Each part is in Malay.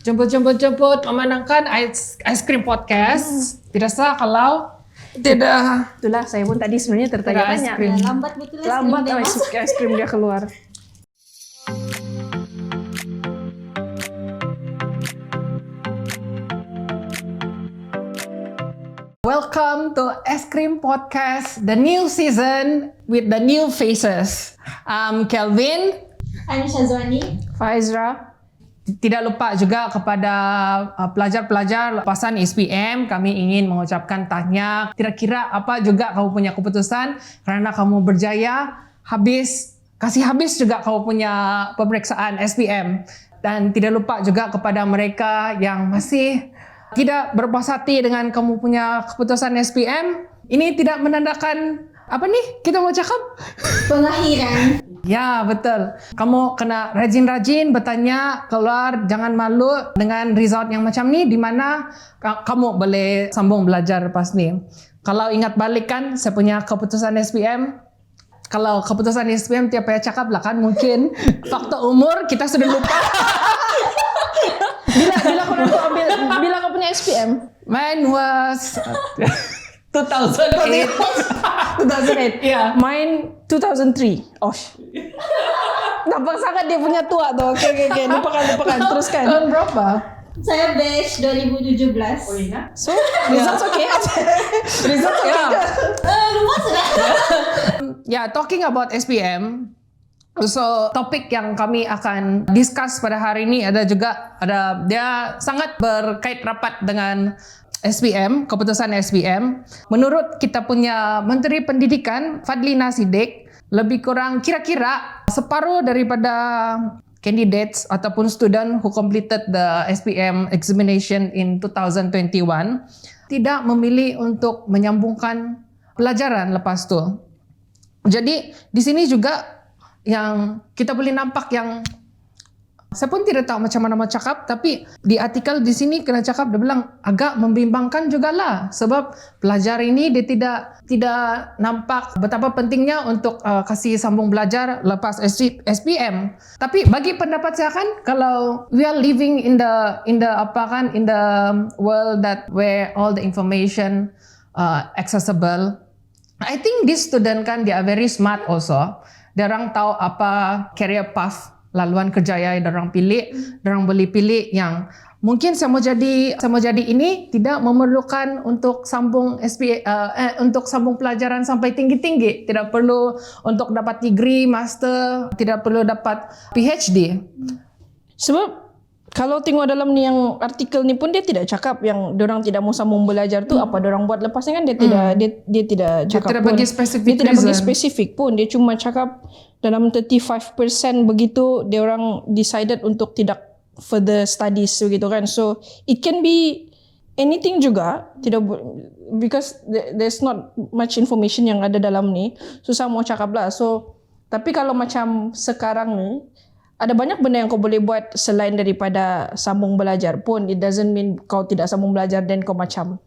Jemput memenangkan ice cream podcast. Tidak sah kalau tidak. Itulah saya pun tadi sebenarnya tertanya-tanya. Lambat betul Lambat es krim dia keluar. Welcome to Ice Cream Podcast, the new season with the new faces. I'm Kelvin. I'm Shazwani. Faizra. Tidak lupa juga kepada pelajar-pelajar lepasan SPM, kami ingin mengucapkan tahniah. Kira-kira apa juga kamu punya keputusan karena kamu berjaya kasih habis juga kamu punya pemeriksaan SPM. Dan tidak lupa juga kepada mereka yang masih tidak berpuas hati dengan kamu punya keputusan SPM. Ini tidak menandakan apa nih kita mau cakap? Pengakhiran. Ya, betul. Kamu kena rajin-rajin bertanya, keluar, jangan malu dengan result yang macam ni, di mana kamu boleh sambung belajar lepas ni. Kalau ingat balik kan, saya punya keputusan SPM. Kalau keputusan SPM tiap payah cakap lah kan, mungkin faktor umur kita sudah lupa. Bila kau punya SPM? Mine was 2008. 2008. Yeah. Mine 2003. Oh. Nampak sangat dia punya tua tuh. Oke. Lupakan. Teruskan. Tahun berapa? Saya batch 2017. Oh iya? So, results okay? Results okay? Lupa sudah. Ya, talking about SPM. So, topik yang kami akan discuss pada hari ini dia sangat berkait rapat dengan SPM, keputusan SPM. Menurut kita punya Menteri Pendidikan, Fadlina Siddiq, lebih kurang kira-kira separuh daripada candidates ataupun student who completed the SPM examination in 2021 tidak memilih untuk menyambungkan pelajaran lepas tu. Jadi, di sini juga yang kita boleh nampak yang saya pun tidak tahu macam mana mau cakap, tapi di artikel di sini kena cakap dia bilang agak membimbangkan jugalah sebab pelajar ini dia tidak nampak betapa pentingnya untuk kasih sambung belajar lepas SPM. Tapi bagi pendapat saya kan, kalau we are living in the world that where all the information accessible, I think this student kan dia very smart also. Dia orang tahu apa career path, laluan kerja yang dorang pilih, dorang boleh pilih yang mungkin saya mau jadi ini tidak memerlukan untuk sambung untuk sambung pelajaran sampai tinggi-tinggi, tidak perlu untuk dapat degree, master, tidak perlu dapat PhD. Sebab kalau tengok dalam ni yang artikel ni pun dia tidak cakap yang dorang tidak mau sambung belajar tu apa dorang buat lepas ni kan dia tidak cakap dia tidak pun. bagi spesifik Dia tidak bagi reason. spesifik pun, dia cuma cakap dalam 35% begitu dia orang decided untuk tidak further studies begitu kan. So it can be anything juga, because there's not much information yang ada dalam ni. Susah mau cakap lah. So tapi kalau macam sekarang ni ada banyak benda yang kau boleh buat selain daripada sambung belajar pun. It doesn't mean kau tidak sambung belajar dan kau macam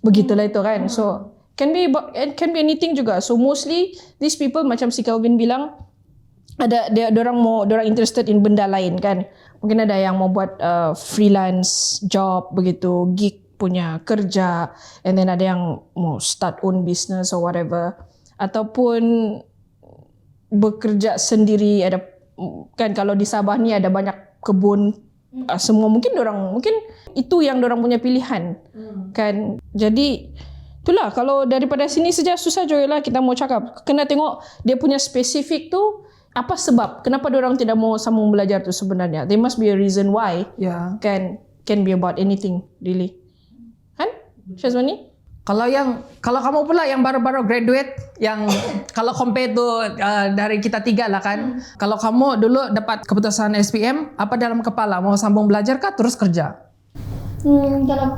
begitulah itu kan. So can be anything juga. So mostly these people macam si Kelvin bilang dorang interested in benda lain kan. Mungkin ada yang mau buat freelance job begitu, gig punya kerja, and then ada yang mau start own business or whatever, ataupun bekerja sendiri. Ada kan kalau di Sabah ni ada banyak kebun, semua mungkin itu yang dorang punya pilihan kan. Jadi itulah, kalau daripada sini saja susah juga lah kita mau cakap. Kena tengok dia punya spesifik tu apa sebab kenapa dorang tidak mau sambung belajar tu sebenarnya. There must be a reason why. Ya. Can be about anything really. Kan? Syazwani? Kalau kamu pula yang baru-baru graduate, yang kalau compare tu dari kita tiga lah kan. Kalau kamu dulu dapat keputusan SPM, apa dalam kepala? Mau sambung belajar kah terus kerja? Kalau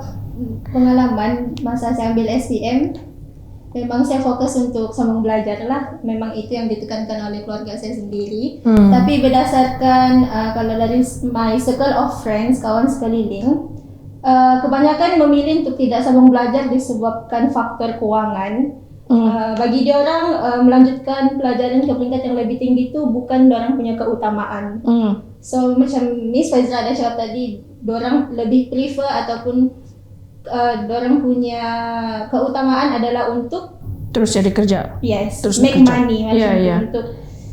pengalaman masa saya ambil SPM, memang saya fokus untuk sambung belajar lah. Memang itu yang ditekankan oleh keluarga saya sendiri. Tapi berdasarkan kalau dari my circle of friends, kawan sekeliling, kebanyakan memilih untuk tidak sambung belajar disebabkan faktor kewangan. Bagi dia orang melanjutkan pelajaran ke peringkat yang lebih tinggi itu bukan dia orang punya keutamaan. So macam Miss Faizal ada cakap tadi, dorang lebih prefer ataupun dorang punya keutamaan adalah untuk Terus jadi kerja. Terus make bekerja. money macam tu, untuk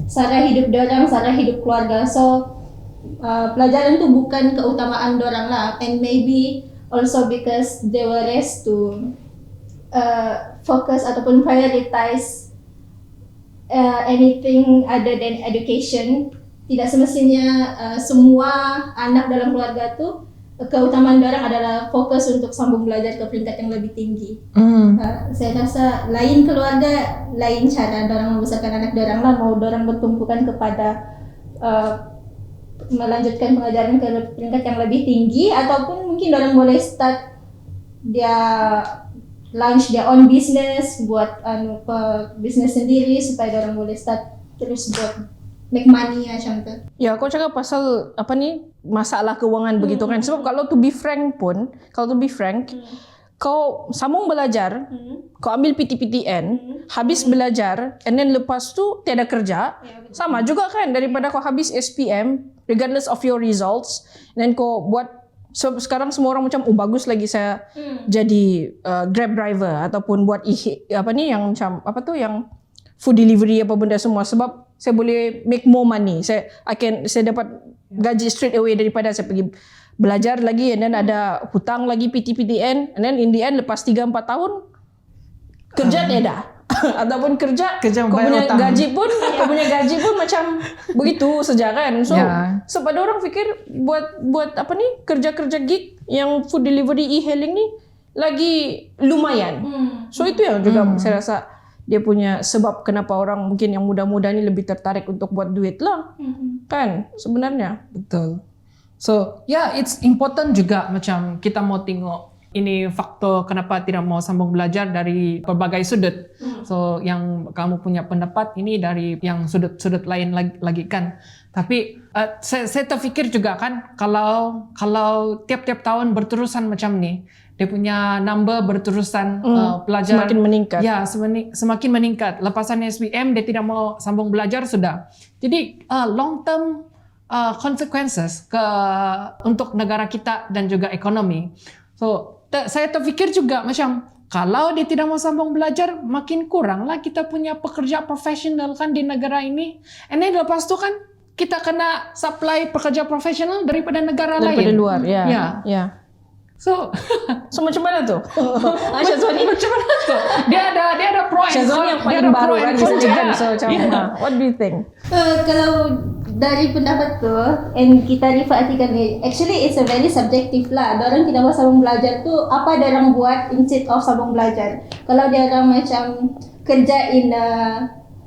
sara hidup dorang, sara hidup keluarga. So pelajaran tu bukan keutamaan dorang lah, and maybe also because they were raised to focus ataupun prioritize anything other than education. Tidak semestinya semua anak dalam keluarga tu keutamaan dorang adalah fokus untuk sambung belajar ke peringkat yang lebih tinggi. Saya rasa lain keluarga, lain cara dorang membesarkan anak dorang lah. Mau dorang bertumpukan kepada melanjutkan pengajaran ke peringkat yang lebih tinggi, ataupun mungkin dorang boleh start dia launch their own business, buat business sendiri supaya dorang boleh start terus buat make money macam tu. Ya, kau cakap pasal apa ni, masalah keuangan begitu kan. Sebab kalau to be frank, kau sambung belajar, kau ambil PTPTN, habis belajar, and then lepas tu tiada kerja, sama juga kan daripada kau habis SPM, regardless of your results, and then kau buat. So, sekarang semua orang macam, bagus lagi saya jadi Grab driver ataupun buat apa ni yang macam apa tu yang food delivery apa benda semua, sebab saya boleh make more money. Saya dapat gaji straight away daripada saya pergi belajar lagi, and then ada hutang lagi PTPTN, and then in the end lepas 3-4 tahun kerja tiada. Ataupun kerja kau punya hutang. kau punya gaji pun macam begitu saja kan. So sebab ada orang fikir buat apa ni, kerja-kerja gig yang food delivery e-hailing ni lagi lumayan. So itu yang juga saya rasa dia punya sebab kenapa orang mungkin yang muda-muda ni lebih tertarik untuk buat duit lah. Kan sebenarnya. Betul. So it's important juga macam kita mau tengok ini faktor kenapa tidak mau sambung belajar dari berbagai sudut. So yang kamu punya pendapat ini dari yang sudut-sudut lain lagi kan. Tapi saya terfikir juga kan, kalau tiap-tiap tahun berterusan macam ni, dia punya number berterusan pelajar semakin meningkat. Ya, semakin meningkat. Lepasan SPM dia tidak mau sambung belajar sudah. Jadi long term consequences untuk negara kita dan juga ekonomi. So saya terfikir juga macam kalau dia tidak mau sambung belajar, makin kurang lah kita punya pekerja profesional kan di negara ini. And then lepas tu kan kita kena supply pekerja profesional daripada negara lain. Daripada luar, ya. So macam mana tu? Syazwani macam mana tu? Dia ada pro and Syazwani yang paling baru kan di sini kan. So macam what do you think? Kalau dari pendapat tu, and kita refer artikel ni, actually it's a very subjective lah. Dorang tidak mau sambung belajar tu, apa dorang buat instead of sambung belajar. Kalau dorang macam kerja in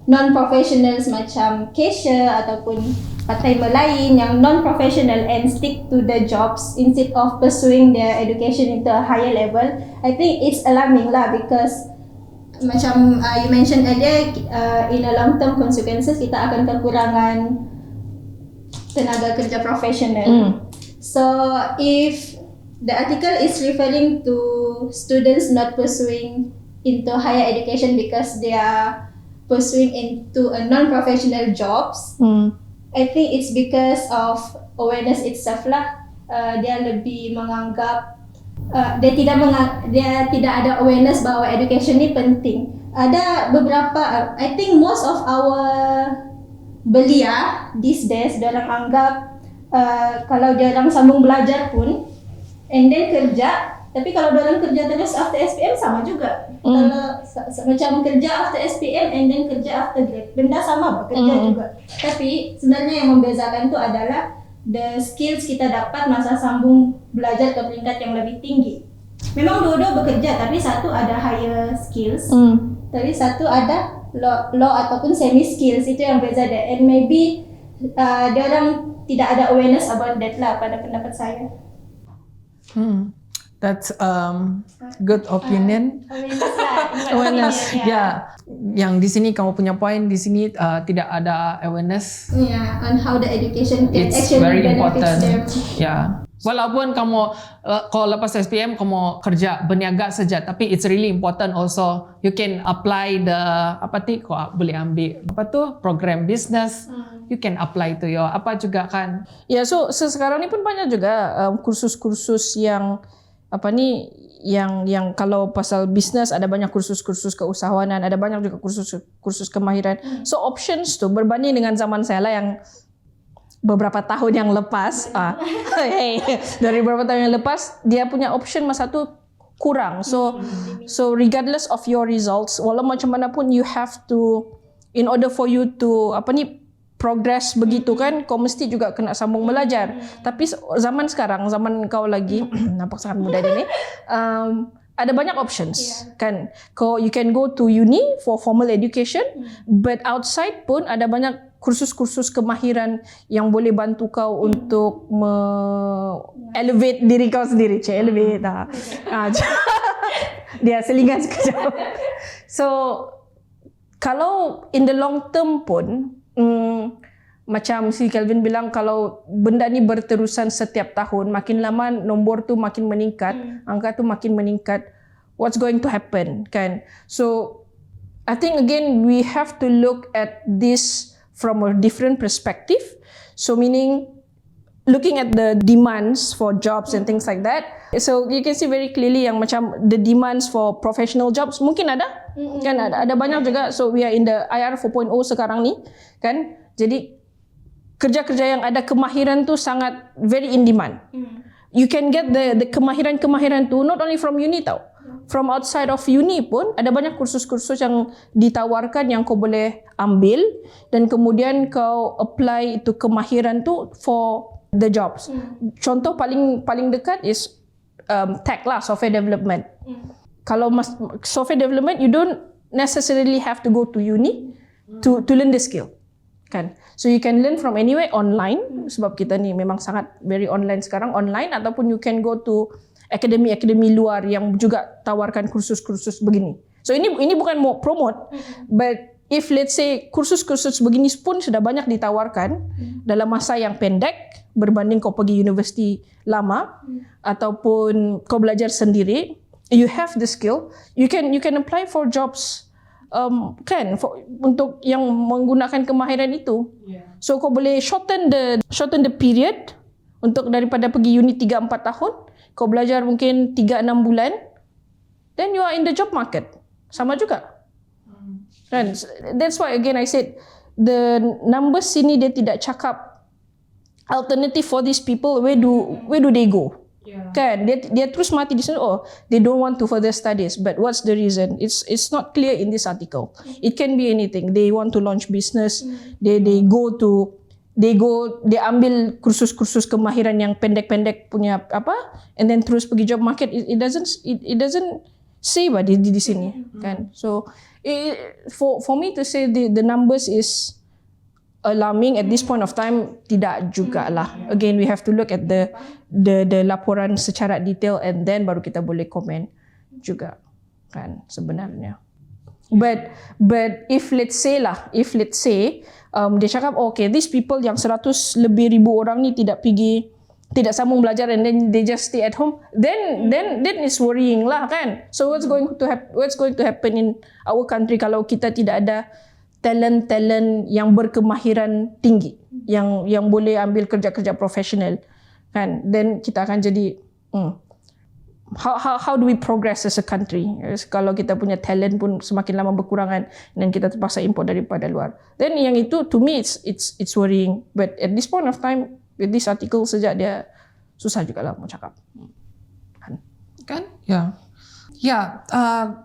non-professionals macam cashier ataupun part-timer lain yang non-professional and stick to the jobs instead of pursuing their education into a higher level, I think it's alarming lah, because macam you mentioned earlier, in a long-term consequences kita akan kekurangan tenaga kerja profesional. So if the article is referring to students not pursuing into higher education because they are pursuing into a non-professional jobs, I think it's because of awareness itself lah. Dia lebih menganggap dia tidak ada awareness bahwa education ni penting. Ada beberapa, I think most of our belia these days, dorang anggap kalau dorang sambung belajar pun and then kerja, tapi kalau dorang kerja terus after SPM sama juga. Kalau macam kerja after SPM and then kerja after grad, benda sama bekerja juga. Tapi sebenarnya yang membezakan tu adalah the skills kita dapat masa sambung belajar ke peringkat yang lebih tinggi. Memang dua-dua bekerja, tapi satu ada higher skills, tapi satu ada low ataupun semi skills. Itu yang beza dia, and maybe dia orang tidak ada awareness about that lah pada pendapat saya. That's good opinion. Awareness lah. Awareness, yang di sini kamu punya point di sini tidak ada awareness. On how the education can It's actually very benefits important. them. Yeah. Walaupun kamu kalau lepas SPM kamu kerja berniaga saja, tapi it's really important also you can apply the kau boleh ambil program business, you can apply to your juga kan. Ya, so sekarang ni pun banyak juga kursus-kursus yang yang kalau pasal bisnes ada banyak kursus-kursus keusahawanan, ada banyak juga kursus kemahiran. So options tu berbanding dengan zaman saya lah yang beberapa tahun yang lepas, dari beberapa tahun yang lepas dia punya option masa tu kurang. So regardless of your results, walau macam mana pun you have to, in order for you to progress begitu kan, kau mesti juga kena sambung belajar. Tapi zaman sekarang, zaman kau lagi nampak sangat muda dia ni, ada banyak options kan. You can go to uni for formal education, but outside pun ada banyak kursus-kursus kemahiran yang boleh bantu kau untuk elevate diri kau sendiri. Elevate dia selingan sekejap. So kalau in the long term pun, macam si Kelvin bilang, kalau benda ni berterusan setiap tahun, makin lama nombor tu makin meningkat, angka tu makin meningkat, what's going to happen kan? So I think again we have to look at this from a different perspective. So meaning looking at the demands for jobs and things like that. So you can see very clearly yang macam the demands for professional jobs mungkin ada, kan ada banyak juga. So we are in the IR 4.0 sekarang ni kan. Jadi kerja-kerja yang ada kemahiran tu sangat very in demand. You can get the kemahiran-kemahiran tu not only from uni tau. From outside of uni pun ada banyak kursus-kursus yang ditawarkan yang kau boleh ambil dan kemudian kau apply itu kemahiran tu for the jobs. Contoh paling dekat is tech lah, software development. Kalau software development, you don't necessarily have to go to uni to learn the skill. Kan? So you can learn from anywhere online, sebab kita ni memang sangat very online sekarang, online, ataupun you can go to akademi-akademi luar yang juga tawarkan kursus-kursus begini. So ini bukan mau promote, but if let's say kursus-kursus begini pun sudah banyak ditawarkan dalam masa yang pendek berbanding kau pergi universiti lama ataupun kau belajar sendiri, you have the skill, you can apply for jobs untuk yang menggunakan kemahiran itu. So kau boleh shorten the period untuk daripada pergi uni 3-4 tahun, kau belajar mungkin 3-6 bulan, then you are in the job market. Sama juga. Kan? That's why again I said the numbers sini dia tidak cakap alternative for these people, where do they go? Kan dia terus mati di sana, they don't want to further studies, but what's the reason? It's not clear in this article. It can be anything. They want to launch business, they ambil kursus-kursus kemahiran yang pendek-pendek punya and then terus pergi job market. It doesn't say di sini kan. So for me to say the numbers is alarming at this point of time, tidak jugalah. Again, we have to look at the laporan secara detail and then baru kita boleh komen juga kan sebenarnya. But if let's say dia cakap okay, these people yang 100 lebih ribu orang ni tidak sambung belajar and then they just stay at home, then it's worrying lah kan. So what's going to happen in our country kalau kita tidak ada talent yang berkemahiran tinggi yang boleh ambil kerja-kerja profesional kan, then kita akan jadi how do we progress as a country kalau kita punya talent pun semakin lama berkurangan dan kita terpaksa import daripada luar. Then yang itu to me it's worrying, but at this point of time with this article sejak dia susah juga lah mau cakap kan.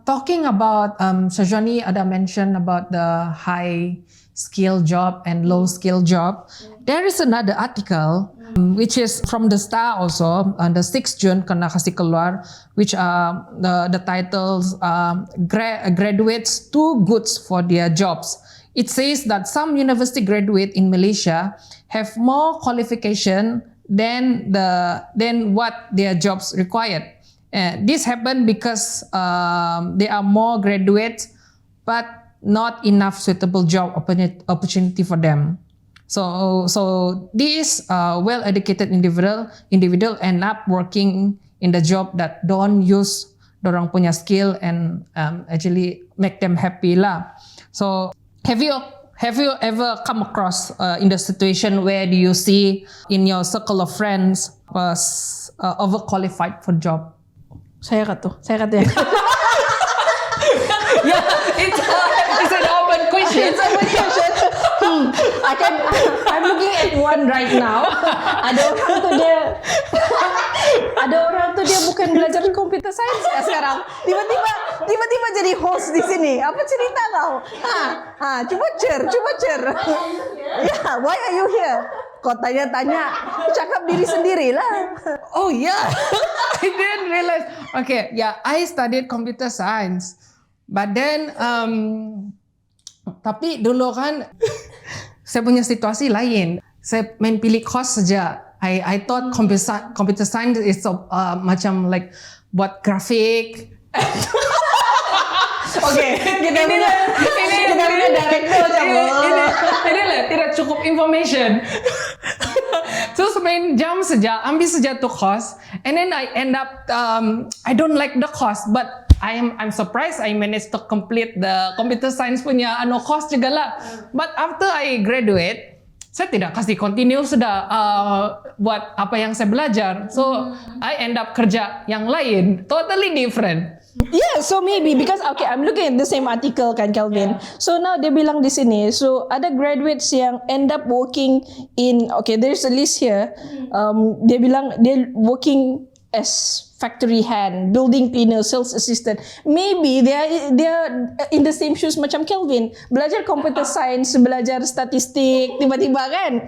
Talking about Syazwani ada mention about the high skill job and low skill job. There is another article which is from the Star also on the 6th June kena kasih keluar, which the titles graduates too good for their jobs. It says that some university graduate in Malaysia have more qualification than what their jobs required. This happened because there are more graduates but not enough suitable job opportunity for them. So these well-educated individual end up working in the job that don't use dorang punya skill and actually make them happy lah. So have you ever come across in the situation where do you see in your circle of friends was overqualified for job? Saya kata ya. Yeah, it's an open question. It's a good question. I'm looking at one right now. Ada orang tu dia bukan belajar computer science ya sekarang. Tiba-tiba jadi host di sini. Apa cerita kau? Cuba cer. Yeah, why are you here? Kau tanya-tanya, cakap diri sendirilah. Oh yeah, I didn't realize. Okay, yeah, I studied computer science, but then tapi dulu kan saya punya situasi lain. Saya main pilih course saja. I thought computer science is macam like buat grafik. Okay, kita punya director ini lah tidak cukup information. Terus main jam saja, ambil saja tu course, and then I end up I don't like the course, but I'm surprised I managed to complete the computer science punya course juga lah. But after I graduate, saya tidak kasih continue sudah buat apa yang saya belajar. So I end up kerja yang lain, totally different. Yeah, so maybe because okay, I'm looking at the same article kan, Kelvin. Yeah. So now dia bilang di sini, so ada graduates yang end up working in, okay, there's a list here. Dia bilang dia working as factory hand, building cleaner, sales assistant. Maybe they are in the same shoes macam Kelvin. Belajar computer science, belajar statistik, tiba-tiba kan.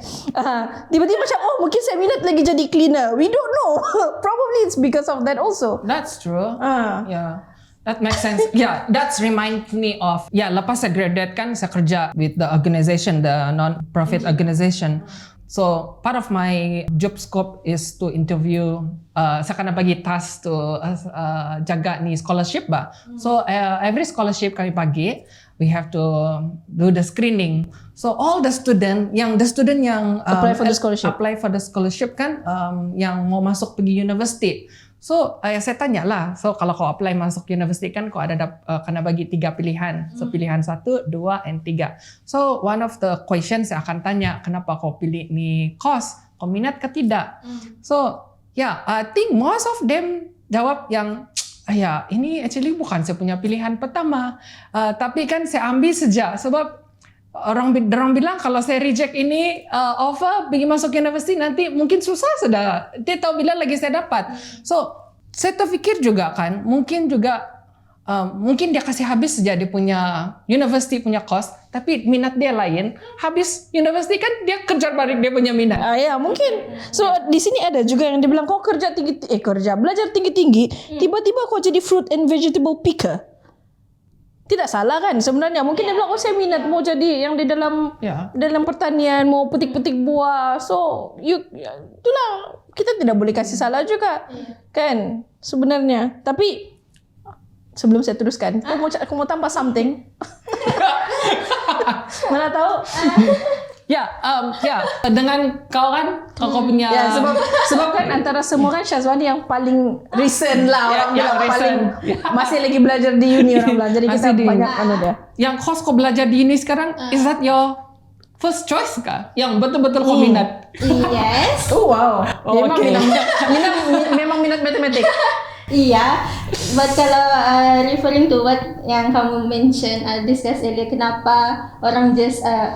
Tiba-tiba macam, oh mungkin saya minat lagi jadi cleaner. We don't know. Probably it's because of that also. That's true. Yeah. That makes sense. Yeah, that's remind me of, lepas saya graduate kan, saya kerja with the organization, the non-profit organization. So part of my job scope is to interview. Saya kena bagi task to jaga ni scholarship bah. So every scholarship kami bagi, we have to do the screening. So all the student yang apply for the scholarship kan, yang mau masuk pergi university. So saya tanya lah, so kalau kau apply masuk university kan kau ada kena bagi 3 pilihan. So pilihan 1, 2, and 3. So one of the questions saya akan tanya, kenapa kau pilih ni course? Kau minat ke tidak? So I think most of them jawab yang ini actually bukan saya punya pilihan pertama. Tapi kan saya ambil saja sebab orang bilang kalau saya reject ini offer pergi masuk university nanti mungkin susah sudah. Dia tahu bila lagi saya dapat. So saya terfikir juga kan mungkin dia kasih habis saja dia punya university punya course, tapi minat dia lain. Habis university kan dia kejar balik dia punya minat. Ya mungkin. So di sini ada juga yang dibilang kau belajar tinggi-tinggi, tiba-tiba kau jadi fruit and vegetable picker. Tidak salah kan sebenarnya. Mungkin dia bilang, oh saya minat mau jadi yang di dalam pertanian, mau petik-petik buah. So, itulah kita tidak boleh kasih salah juga. Kan sebenarnya. Tapi sebelum saya teruskan, aku mau tambah something. Mana tahu? Dengan kau kan, kau punya. Sebab kan antara semua kan Syazwani yang paling recent lah orang bilang paling masih lagi belajar di uni orang bilang. Jadi kita banyak dia. Yang course kau belajar di uni sekarang, is that your first choice kah? Yang betul-betul kau minat? Yes. Oh wow. Memang minat matematik. Iya, but kalau referring to what yang kamu mention, discuss earlier, kenapa orang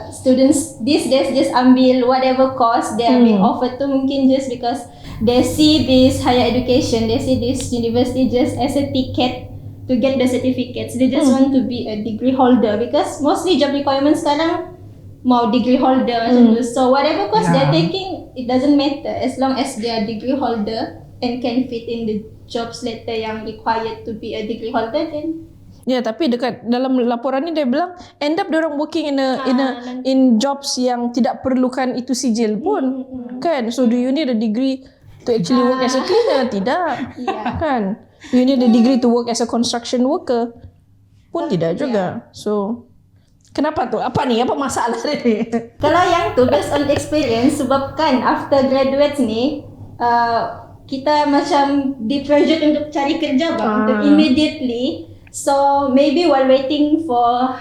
students these days just ambil whatever course they are being offered to, mungkin just because they see this higher education, they see this university just as a ticket to get the certificates. They just want to be a degree holder because mostly job requirements sekarang mau degree holder macam tu. So whatever course they're taking, it doesn't matter as long as they are degree holder and can fit in the jobs later yang required to be a degree holder then. Ya, tapi dekat dalam laporan ni dia bilang end up diorang working in jobs yang tidak perlukan itu sijil pun. Kan? So do you need a degree to actually work as a cleaner? Tidak. Kan? Do you need a degree to work as a construction worker? Pun tidak juga. So Kenapa tuh? Apa nih? Apa masalah ni? Kalau yang tu based on experience, sebabkan after graduate ni kita macam di pressure untuk cari kerja untuk immediately. So maybe while waiting for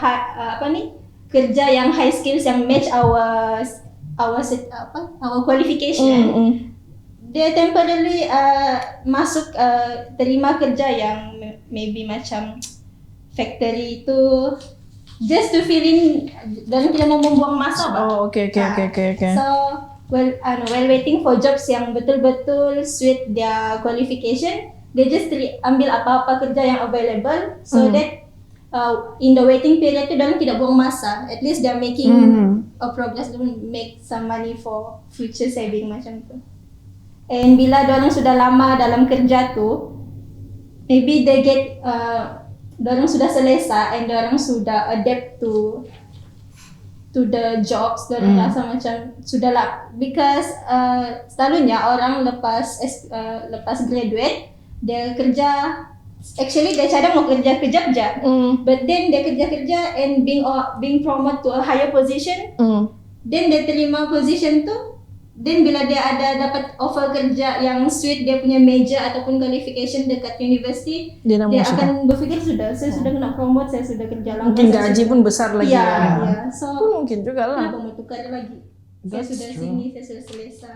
kerja yang high skills yang match our qualification, dia temporarily masuk terima kerja yang maybe macam factory tu, just to feel in, dan tidak mau membuang masa. Oh, okay. So while waiting for jobs yang betul-betul suit their qualification, they just ambil apa-apa kerja yang available, so that in the waiting period tu dalam tidak buang masa. At least they're making a progress to make some money for future saving macam tu. And bila dorang sudah lama dalam kerja tu, maybe they get dorang sudah selesa and dorang sudah adapt to the jobs, dorang rasa macam sudahlah, because selalunya orang lepas graduate dia kerja, actually dia cadang mau kerja kejap-kejap, but then dia kerja and being promoted to a higher position, then dia terima position tu. Then bila dia ada dapat offer kerja yang suit dia punya major ataupun qualification dekat university, dia akan berfikir saya sudah kena promote, saya sudah kerja lama. Mungkin gaji pun besar lagi. Ya. So mungkin juga lah. Kenapa mau tukar lagi? Saya sudah sini, saya sudah selesa.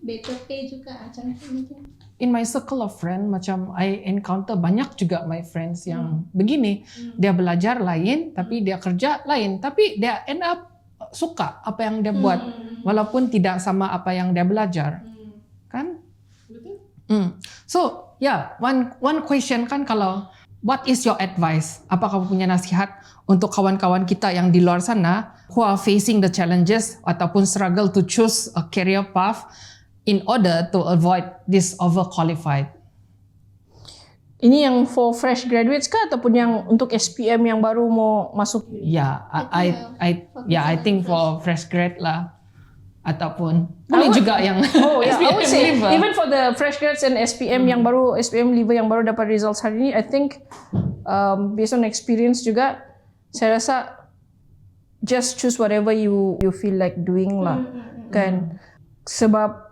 Better pay juga macam tu mungkin. In my circle of friend, macam I encounter banyak juga my friends yang begini. Dia belajar lain, tapi dia kerja lain. Tapi dia end up suka apa yang dia buat, walaupun tidak sama apa yang dia belajar, kan? Betul. So, one question kan, kalau what is your advice? Apa kamu punya nasihat untuk kawan-kawan kita yang di luar sana who are facing the challenges ataupun struggle to choose a career path in order to avoid this overqualified? Ini yang for fresh graduates kah ataupun yang untuk SPM yang baru mau masuk? I think for fresh grad lah, ataupun boleh juga yang I SPM would say leaver. even for the fresh grads and SPM yang baru, SPM leaver yang baru dapat results hari ini, I think based on experience juga, saya rasa just choose whatever you feel like doing lah, kan? Sebab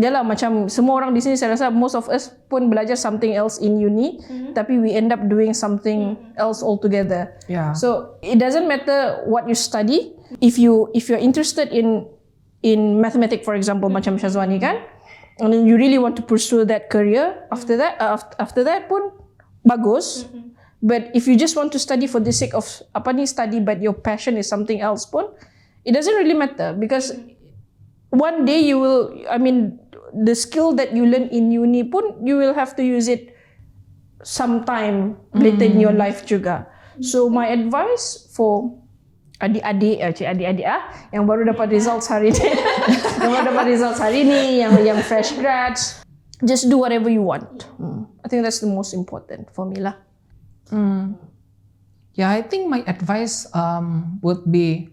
yalah, macam semua orang di sini, saya rasa most of us pun belajar something else in uni, tapi we end up doing something else altogether. Yeah. So it doesn't matter what you study. If you're interested in mathematics, for example, macam Syazwani kan, and then you really want to pursue that career after that pun bagus. But if you just want to study for the sake of study, but your passion is something else pun, it doesn't really matter, because one day you will, the skill that you learn in uni pun, you will have to use it sometime later in your life juga. So my advice for adik-adik yang baru dapat results hari ni, yang fresh grads, just do whatever you want. I think that's the most important for me lah. Yeah, I think my advice would be,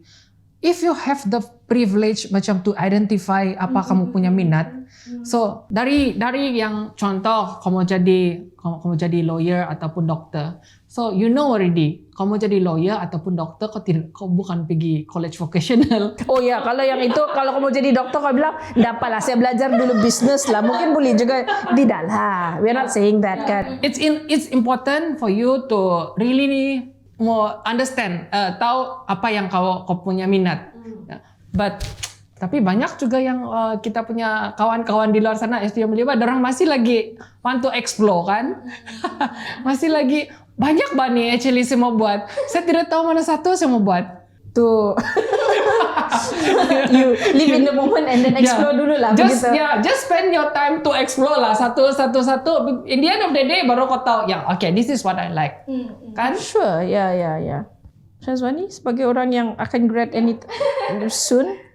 if you have the privilege macam to identify apa kamu punya minat. So dari yang contoh kamu jadi lawyer ataupun doktor. So you know already, kamu jadi lawyer ataupun doktor, kau bukan pergi college vocational. Oh ya, kalau yang itu, kalau kamu jadi doktor kau bilang, "Dapatlah saya belajar dulu bisnes lah." Mungkin boleh juga, tidak lah. We are not saying that kan. It's important for you to really mau understand, tahu apa yang kau punya minat. Tapi banyak juga yang kita punya kawan-kawan di luar sana SPM leaver, orang masih lagi want to explore kan. Masih lagi banyak banget actually saya mau buat. Saya tidak tahu mana satu saya mau buat. Tuh. You live in the moment and then explore dulu lah. Just spend your time to explore lah, satu. In the end of the day baru kau tahu, okay, this is what I like. Kan? Sure, ya. Syazwani sebagai orang yang akan grad soon.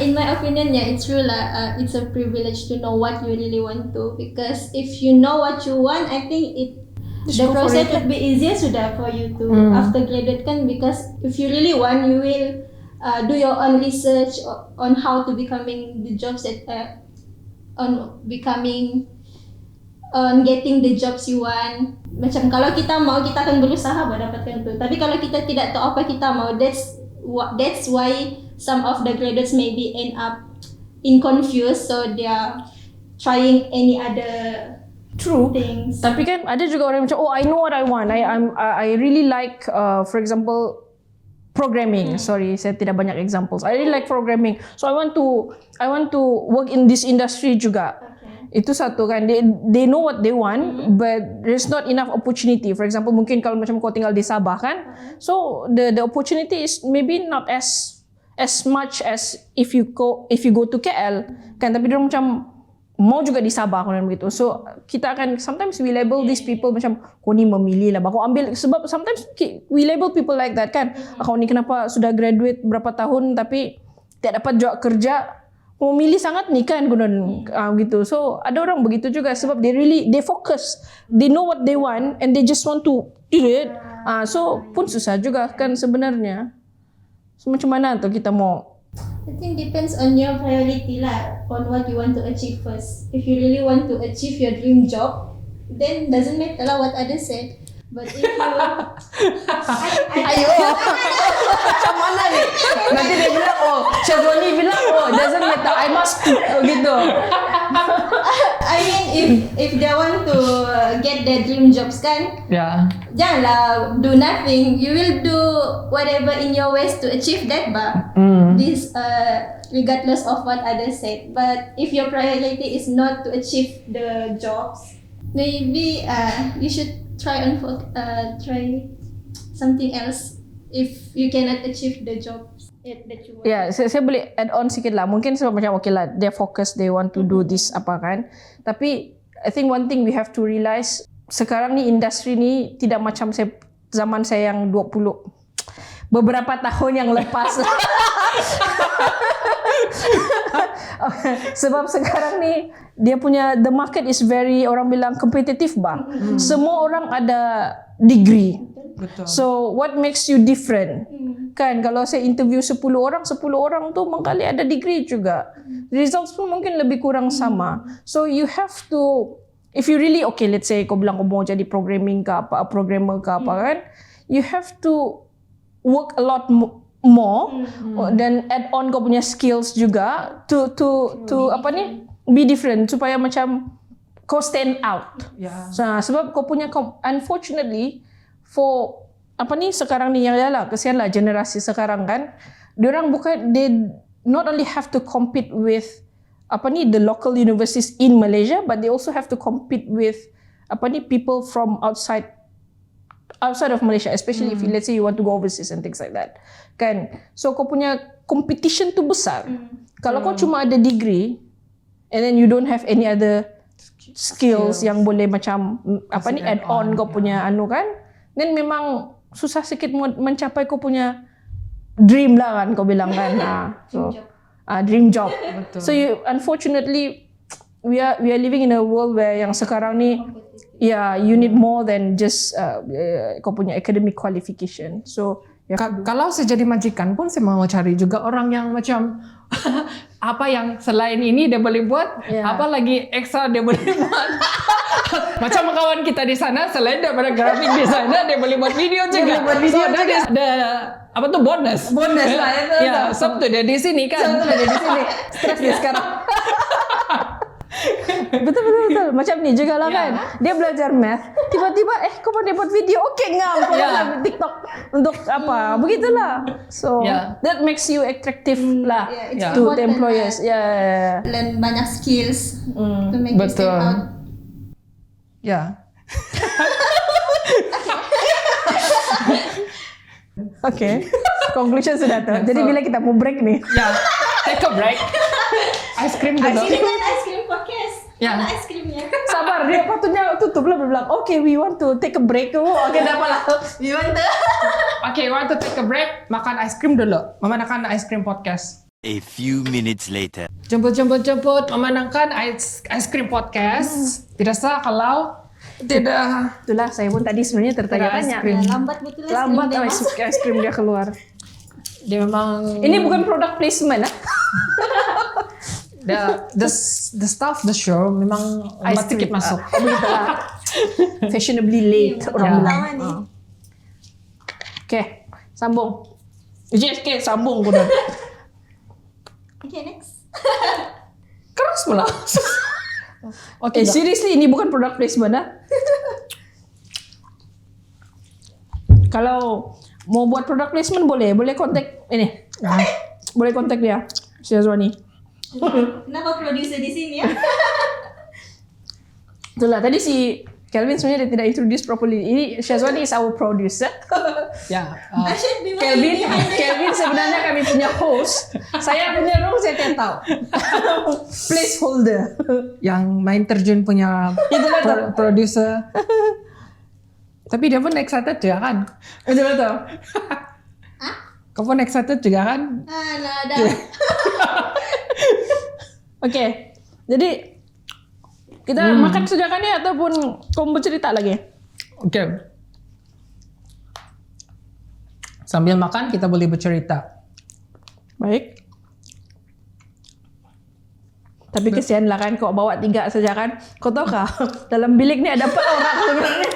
In my opinion, it's true lah. It's a privilege to know what you really want to, because if you know what you want, I think the process would be easier sudah for you to after graduate kan, because if you really want, you will do your own research on how to becoming the jobs that on becoming on getting the jobs you want. Macam kalau kita mau, kita akan berusaha buat dapatkan tu. Tapi kalau kita tidak tahu apa kita mau, that's why some of the graduates maybe end up in confused, so they are trying any other True. things. Tapi kan ada juga orang macam, oh, I know what I want. I really like, for example, programming. Sorry, saya tidak banyak examples. I really like programming. So I want to work in this industry juga. Itu satu kan, they know what they want, but there's not enough opportunity. For example, mungkin kalau macam kau tinggal di Sabah kan, so the opportunity is maybe not as much as if you go to KL kan, tapi dia macam mau juga di Sabah kan begitu. So kita akan sometimes we label these people macam kau ni memilih lah, kau ambil, sebab sometimes we label people like that kan. Kau ni kenapa sudah graduate berapa tahun tapi tak dapat job kerja, memilih sangat ni kan gunaan gitu. So ada orang begitu juga sebab they focus, they know what they want and they just want to do it. So pun susah juga kan sebenarnya. So macam mana tu kita mau? I think depends on your priority lah, on what you want to achieve first. If you really want to achieve your dream job, then doesn't matter lah what others said. But if you Ayo, macam mana ni? Nanti dia bilang, oh, Syazwani bilang, oh, doesn't matter, I must gitu. I mean, if they want to get their dream jobs kan, Yeah. janganlah do nothing. You will do whatever in your ways to achieve that, bah. This regardless of what others said. But if your priority is not to achieve the jobs, maybe you should try something else if you cannot achieve the jobs that you want. Ya, saya boleh add on sikit lah. Mungkin sebab macam okay lah, they focus, they want to do this apa kan. Tapi I think one thing we have to realize, sekarang ni industri ni tidak macam zaman saya yang 20 beberapa tahun yang lepas. Sebab sekarang ni dia punya the market is very, orang bilang kompetitif bah. Semua orang ada degree. Betul. So what makes you different? Kan kalau saya interview 10 orang tu mengkali ada degree juga. Results pun mungkin lebih kurang sama. So you have to, if you really okay, let's say kau bilang kau mau jadi programmer ke apa kan, you have to work a lot more dan add on kau punya skills juga to apa ni, be different supaya macam kau stand out. Yeah. Sebab kau punya unfortunately for apa ni sekarang ni, yang yalah kesian lah generasi sekarang kan, diorang bukan, they not only have to compete with apa ni the local universities in Malaysia, but they also have to compete with apa ni people from outside of Malaysia, especially if let's say you want to go overseas and things like that kan. So kau punya competition tu besar. Kalau kau cuma ada degree and then you don't have any other skills yang boleh macam apa ni add on kau punya anu kan, then memang susah sikit mencapai kau punya dream lah kan kau bilang kan. So dream job. Betul. So you, unfortunately we are living in a world where yang sekarang ni you need more than just kau punya academic qualification. So kalau saya jadi majikan pun saya mau cari juga orang yang macam apa yang selain ini dia boleh buat, apa lagi ekstra dia boleh buat. Macam kawan kita di sana, selain daripada graphic designer, dia boleh buat video juga. So ada apa tuh bonus lah itu. Ya, Sabtu dia di sini kan. Sabtu dia di sini. Stres dia sekarang. Betul. Macam ni juga lah kan. Dia belajar math, tiba-tiba kau pandai buat video, okey ngam kau dalam TikTok untuk apa, begitulah. So that makes you attractive lah to the employers. Learn banyak skills to make you stand out. Ya. Okay. Conclusion sudah tu. Jadi bila kita mau break ni? Ya. Take a break. Ice cream dulu. Ini kan ice cream podcast. Ya. Mana ice creamnya? Sabar, dia patutnya tutup lah bilang, okay, we want to take a break. Okay, dah apalah. We want to. Okay, want to take a break? Makan ice cream dulu. Memakan ice cream podcast. A few minutes later. Jemput. Memenangkan ice cream podcast. Tidak sah kalau tidak. Itulah, saya pun tadi sebenarnya tertanya-tanya. Lambat betul Lambat ice cream dia keluar. Dia memang Ini bukan product placement. the staff the show memang lambat sikit masuk. Fashionably late orang Ya. bilang. Okay, sambung. Okay, sambung ko dah. Okay, next. Keras pula. Okay, seriously ini bukan product placement dah. Kalau mau buat product placement boleh kontak ini. Boleh kontak dia. Syazwani. Kenapa producer di sini ya? Itulah tadi si Kelvin sebenarnya dia tidak introduce properly. Ini Syazwani is our producer. Ya. I should be working behind the Kelvin sebenarnya kami punya host. Saya punya role saya tidak tahu. Placeholder. Yang main terjun punya Itulah tu. producer. Tapi dia pun excited juga kan? Itulah tu. Kau pun excited juga kan? nah ada. Okay. Jadi kita makan sejak ni ataupun kau bercerita lagi? Okay. Sambil makan kita boleh bercerita. Baik. Tapi kesian lah kan kau bawa 3 saja kan. Kau tahu kah? Dalam bilik ni ada 4 orang sebenarnya.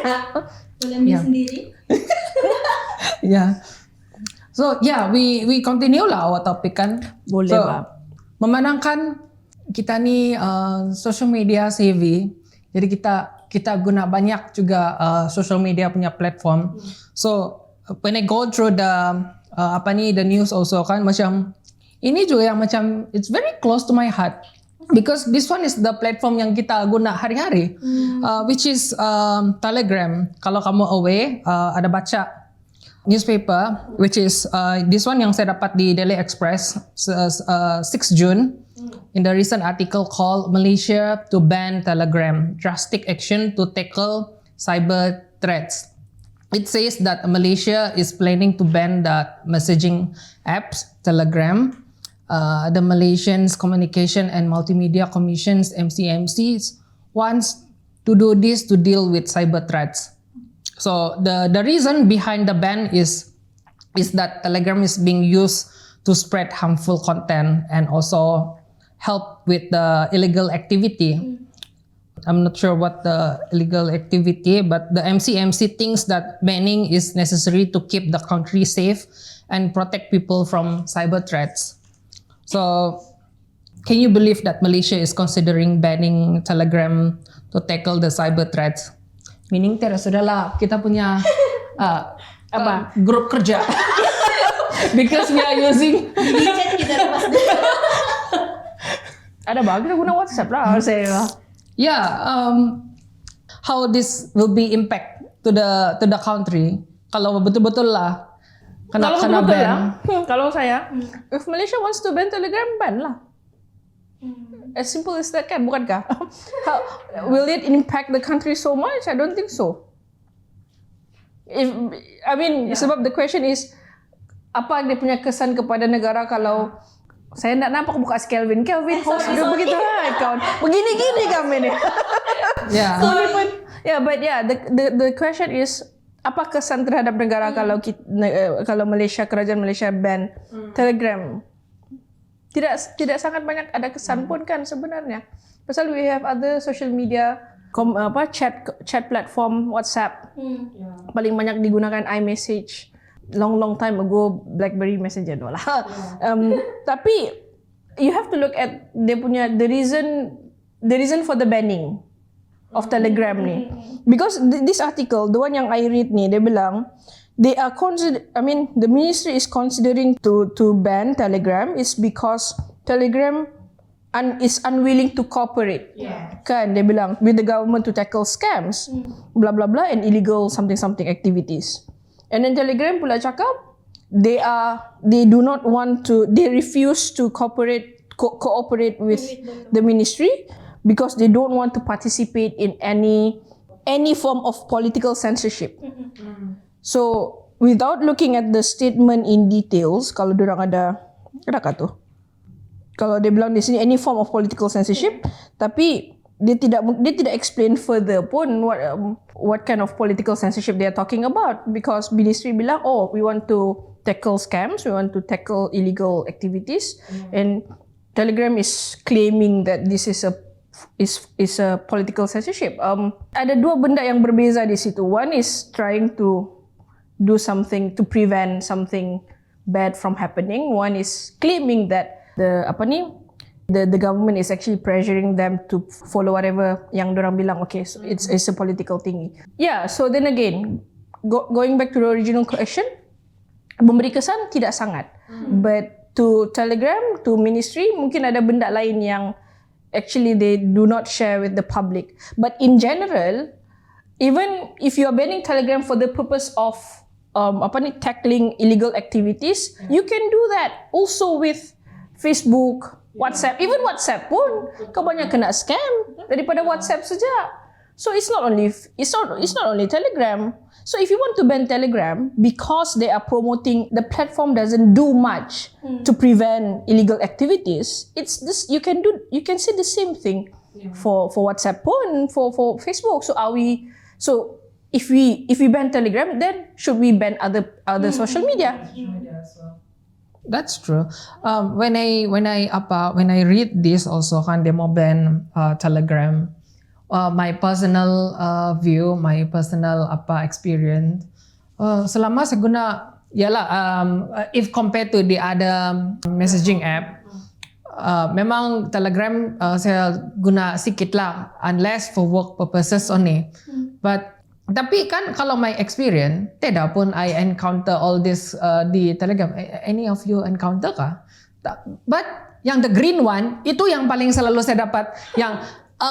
Boleh ambil sendiri. Yeah. So yeah, we continue lah our topic kan. Boleh, so, Bab. Memandangkan kita ni social media savvy, jadi kita guna banyak juga social media punya platform. So when I go through the the news also kan, macam ini juga yang macam it's very close to my heart. Because this one is the platform yang kita guna hari-hari, which is Telegram. Kalau kamu aware, ada baca newspaper, which is this one yang saya dapat di Daily Express 6 June. In the recent article called Malaysia to ban Telegram, drastic action to tackle cyber threats. It says that Malaysia is planning to ban the messaging apps Telegram. The Malaysian Communication and Multimedia Commission's MCMC wants to do this to deal with cyber threats. So the reason behind the ban is that Telegram is being used to spread harmful content and also help with the illegal activity. I'm not sure what the illegal activity, but the MCMC thinks that banning is necessary to keep the country safe and protect people from cyber threats. So, can you believe that Malaysia is considering banning Telegram to tackle the cyber threats? Meaning, sudahlah kita punya grup kerja. Because we are using Di chat kita lepas dulu. Ada bagus kita guna WhatsApp lah saya. yeah, how this will be impact to the country kalau betul-betul lah kena Kalau ban. lah, kalau saya, if Malaysia wants to ban Telegram, ban lah. As simple as that kan, bukankah? How, will it impact the country so much? I don't think so. Sebab the question is, apa dia punya kesan kepada negara kalau saya nak nampak buka si Kelvin host dia begitu lah kawan. Begini-gini kami ni. Yeah. The question is apa kesan terhadap negara kalau Malaysia, kerajaan Malaysia ban Telegram? Tidak sangat banyak ada kesan pun kan sebenarnya. Pasal we have other social media chat platform WhatsApp. Paling banyak digunakan iMessage. Long time ago BlackBerry Messenger tu lah. Tapi you have to look at dia punya the reason for the banning of Telegram ni. Because this article, the one yang I read ni, dia bilang the ministry is considering to ban Telegram is because Telegram is unwilling to cooperate. Kan dia bilang with the government to tackle scams, blah blah blah, and illegal something activities. And then Telegram pula cakap they refuse to cooperate with the ministry because they don't want to participate in any form of political censorship. So without looking at the statement in details, kalau diorang ada tu, kalau dia bilang di sini any form of political censorship, tapi dia tidak explain further pun what kind of political censorship they are talking about, because ministry bilang we want to tackle scams, we want to tackle illegal activities, and Telegram is claiming that this is a political censorship. Ada dua benda yang berbeza di situ. One is trying to do something to prevent something bad from happening. One is claiming that the government is actually pressuring them to follow whatever yang dorang bilang. Okay, so it's a political thingy. Yeah, so then again, going back to the original question, memberi kesan tidak sangat. But to Telegram, to ministry, mungkin ada benda lain yang actually they do not share with the public. But in general, even if you are banning Telegram for the purpose of tackling illegal activities, you can do that also with Facebook, WhatsApp. Even WhatsApp pun kau banyak kena scam daripada WhatsApp saja. So it's not only Telegram. So if you want to ban Telegram because they are promoting the platform doesn't do much to prevent illegal activities, it's this you can say the same thing for WhatsApp pun, for Facebook. So if we ban Telegram, then should we ban other social media? That's true. When I read this also kan dia mau ban Telegram. My personal view, my personal experience. Selama saya guna, if compared to the other messaging app, memang Telegram saya guna sikit lah, unless for work purposes only. But tapi kan kalau my experience, tidak pun I encounter all this di Telegram. Any of you encounter kah? But yang the green one itu yang paling selalu saya dapat yang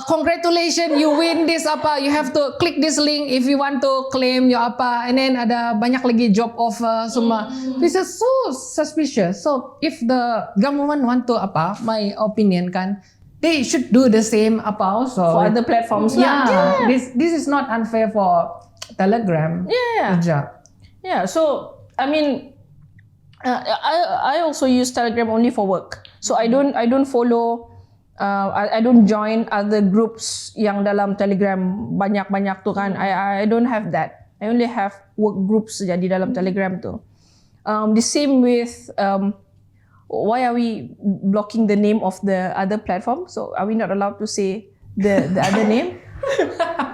congratulations, you win this you have to click this link if you want to claim your and then ada banyak lagi job offer semua. This is so suspicious. So if the government want to my opinion kan, they should do the same also For other platforms. Yeah. This is not unfair for Telegram. Yeah. So I mean, I also use Telegram only for work. So I don't follow. I don't join other groups yang dalam Telegram banyak-banyak tu kan. I don't have that. I only have work groups saja di dalam Telegram tu. The same with why are we blocking the name of the other platform? So are we not allowed to say the other name?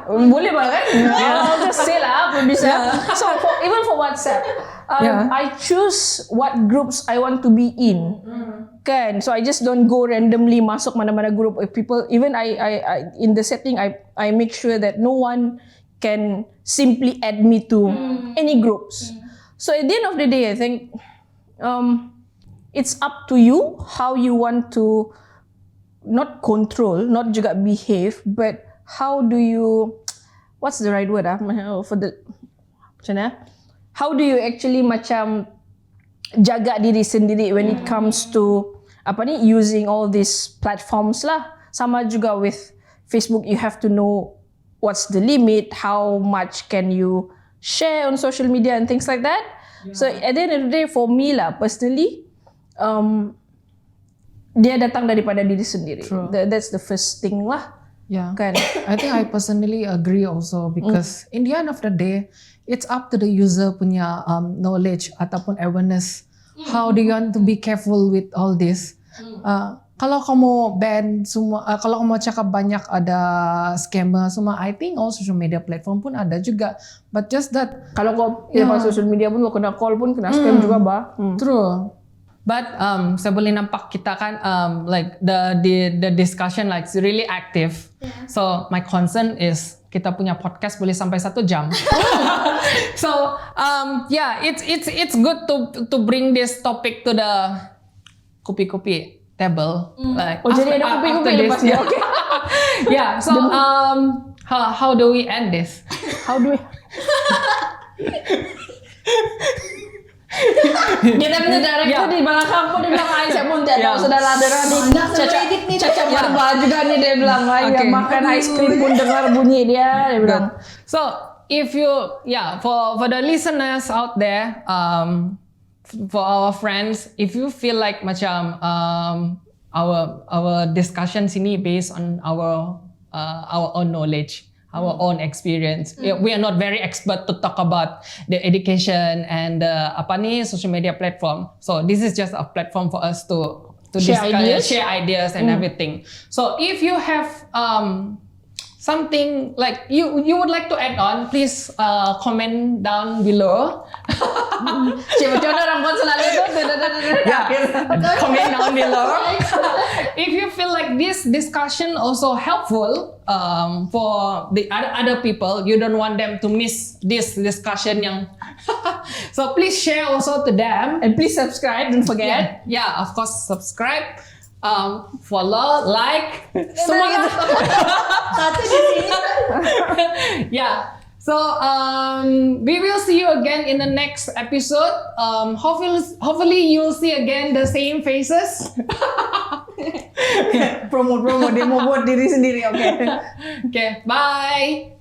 Boleh ba kan? I'll just say lah apa bisa. So even for WhatsApp, I choose what groups I want to be in. Kan? So I just don't go randomly masuk mana-mana group of people. Even I in the setting I make sure that no one can simply add me to any groups. So at the end of the day, I think it's up to you how you want to not control, not juga behave, but how do you, what's the right word for the macam mana? How do you actually macam jaga diri sendiri when it comes to using all these platforms lah. Sama juga with Facebook, you have to know what's the limit, how much can you share on social media and things like that. So at the end of the day, for me lah personally, dia datang daripada diri sendiri. That's the first thing lah. Yeah, kan? I think I personally agree also because in the end of the day, it's up to the user punya knowledge ataupun awareness. How do you want to be careful with all this? Kalau kamu ban semua, kalau kamu cakap banyak ada scammer semua, I think all social media platform pun ada juga. But just that kalau kau social media pun kau kena call pun kena scam juga bah. True. But saya boleh nampak kita kan like the discussion like really active. So my concern is kita punya podcast boleh sampai 1 jam. So it's good to bring this topic to the kopi-kopi table. Like jadi ada kopi-kopi lepas dia. Okay. Yeah. So how do we end this? How do we? Kita punya director di belakang pun dia bilang, saya pun tidak tahu saudara-saudara ni cacat barbah juga nih dia bilang, makan ice cream pun dengar bunyi dia bilang. So if you for the listeners out there, for our friends, if you feel like macam our discussion sini based on our own knowledge, our own experience. We are not very expert to talk about the education and social media platform. So this is just a platform for us to to share ideas and everything. So if you have something like you would like to add on, please comment down below. Siapa tahu orang buat selalu itu. Comment down below. If you feel like this discussion also helpful for the other people, you don't want them to miss this discussion yang so please share also to them. And please subscribe, don't forget. Yeah, of course subscribe, follow, like, semua. Satu di sini. Yeah. So we will see you again in the next episode. Hopefully you'll see again the same faces. Promo dia mau buat diri sendiri, oke. Okay, bye.